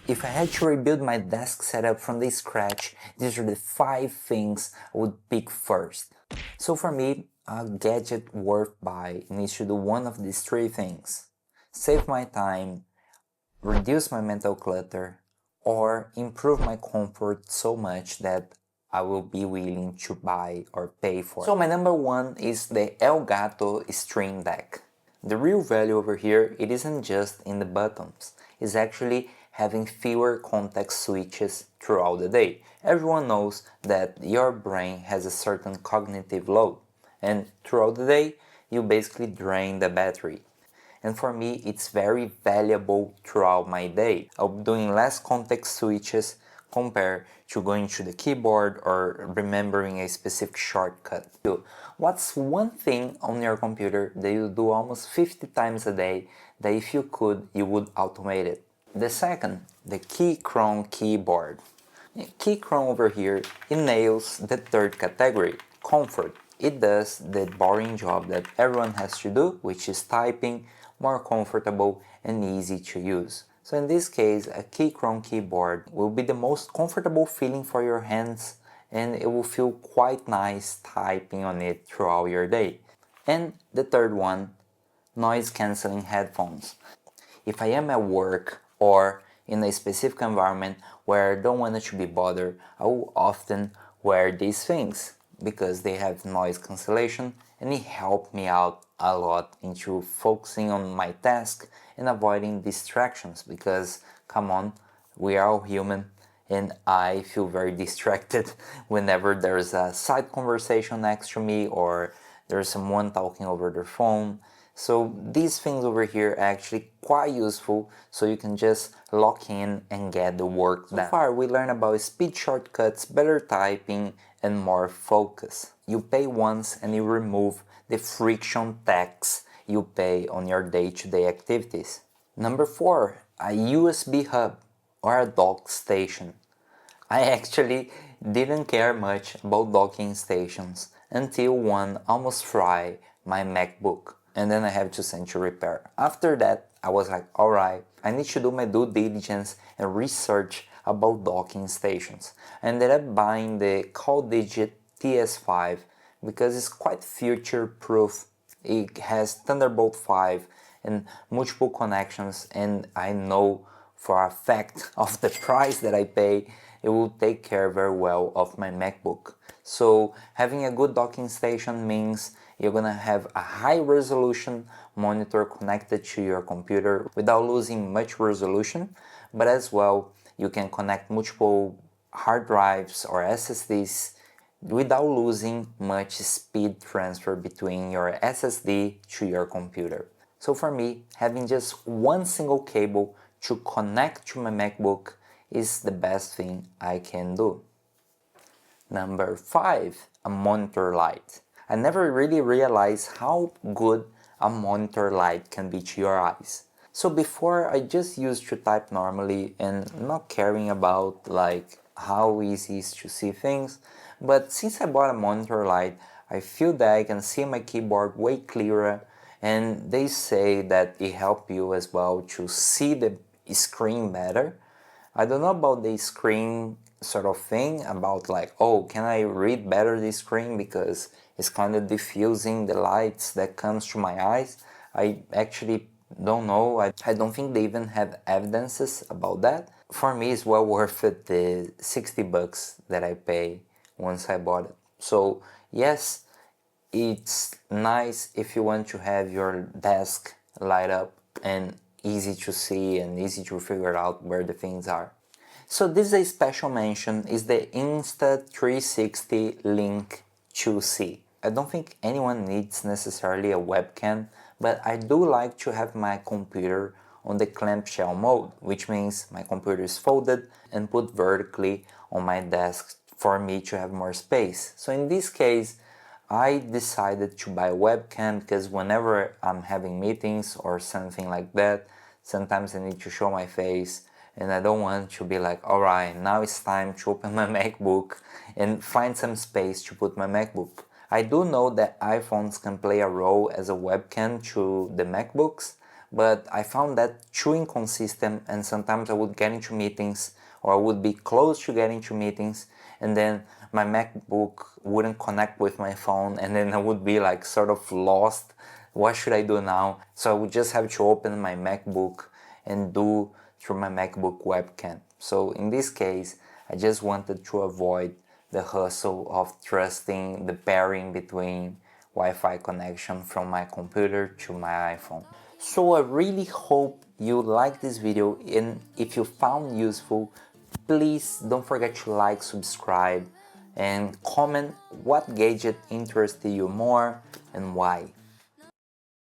If I had to rebuild my desk setup from the scratch, these are the 5 things I would pick first. So for me, a gadget worth buy needs to do one of these 3 things. Save my time, reduce my mental clutter, or improve my comfort so much that I will be willing to buy or pay for it. So my number 1 is the Elgato Stream Deck. The real value over here, it isn't just in the buttons, it's actually having fewer context switches throughout the day. Everyone knows that your brain has a certain cognitive load, and throughout the day, you basically drain the battery. And for me, it's very valuable throughout my day. I'll be doing less context switches compared to going to the keyboard or remembering a specific shortcut. What's one thing on your computer that you do almost 50 times a day that if you could, you would automate it? The second, the Keychron keyboard. Keychron over here, it nails the third category, comfort. It does the boring job that everyone has to do, which is typing, more comfortable and easy to use. So in this case, a Keychron keyboard will be the most comfortable feeling for your hands, and it will feel quite nice typing on it throughout your day. And the third one, noise cancelling headphones. If I am at work or in a specific environment where I don't want to be bothered, I will often wear these things because they have noise cancellation, and it helped me out a lot into focusing on my task and avoiding distractions, because come on, we are all human and I feel very distracted whenever there's a side conversation next to me or there's someone talking over their phone. So these things over here are actually quite useful, so you can just lock in and get the work done. So far we learned about speed shortcuts, better typing, and more focus. You pay once and you remove the friction tax you pay on your day-to-day activities. Number 4, a USB hub or a dock station. I actually didn't care much about docking stations until one almost fried my MacBook, and then I have to send to repair. After that, I was like, alright, I need to do my due diligence and research about docking stations. I ended up buying the Gadget TS5 because it's quite future-proof. It has Thunderbolt 5 and multiple connections, and I know for a fact of the price that I pay, it will take care very well of my MacBook. So having a good docking station means you're gonna have a high resolution monitor connected to your computer without losing much resolution, but as well you can connect multiple hard drives or SSDs without losing much speed transfer between your SSD to your computer. So for me, having just one single cable to connect to my MacBook is the best thing I can do. Number 5, a monitor light. I never really realized how good a monitor light can be to your eyes. So before, I just used to type normally and not caring about like how easy it is to see things. But since I bought a monitor light, I feel that I can see my keyboard way clearer, and they say that it helps you as well to see the screen better. I don't know about the screen sort of thing, about like, oh, can I read better the screen because it's kind of diffusing the lights that comes to my eyes. I actually don't know. I don't think they even have evidences about that. For me, it's well worth it, the 60 bucks that I pay once I bought it. So yes, it's nice if you want to have your desk light up and easy to see and easy to figure out where the things are. So this is a special mention, is the Insta360 Link 2C. I don't think anyone needs necessarily a webcam, but I do like to have my computer on the clamshell mode, which means my computer is folded and put vertically on my desk for me to have more space. So in this case, I decided to buy a webcam because whenever I'm having meetings or something like that, sometimes I need to show my face and I don't want to be like, alright, now it's time to open my MacBook and find some space to put my MacBook. I do know that iPhones can play a role as a webcam to the MacBooks, but I found that too inconsistent, and sometimes I would get into meetings or I would be close to getting to meetings, and then my MacBook wouldn't connect with my phone, and then I would be like sort of lost. What should I do now? So I would just have to open my MacBook and do through my MacBook webcam. So in this case, I just wanted to avoid the hustle of trusting the pairing between Wi-Fi connection from my computer to my iPhone. So I really hope you liked this video, and if you found useful, please don't forget to like, subscribe, and comment what gadget interested you more and why.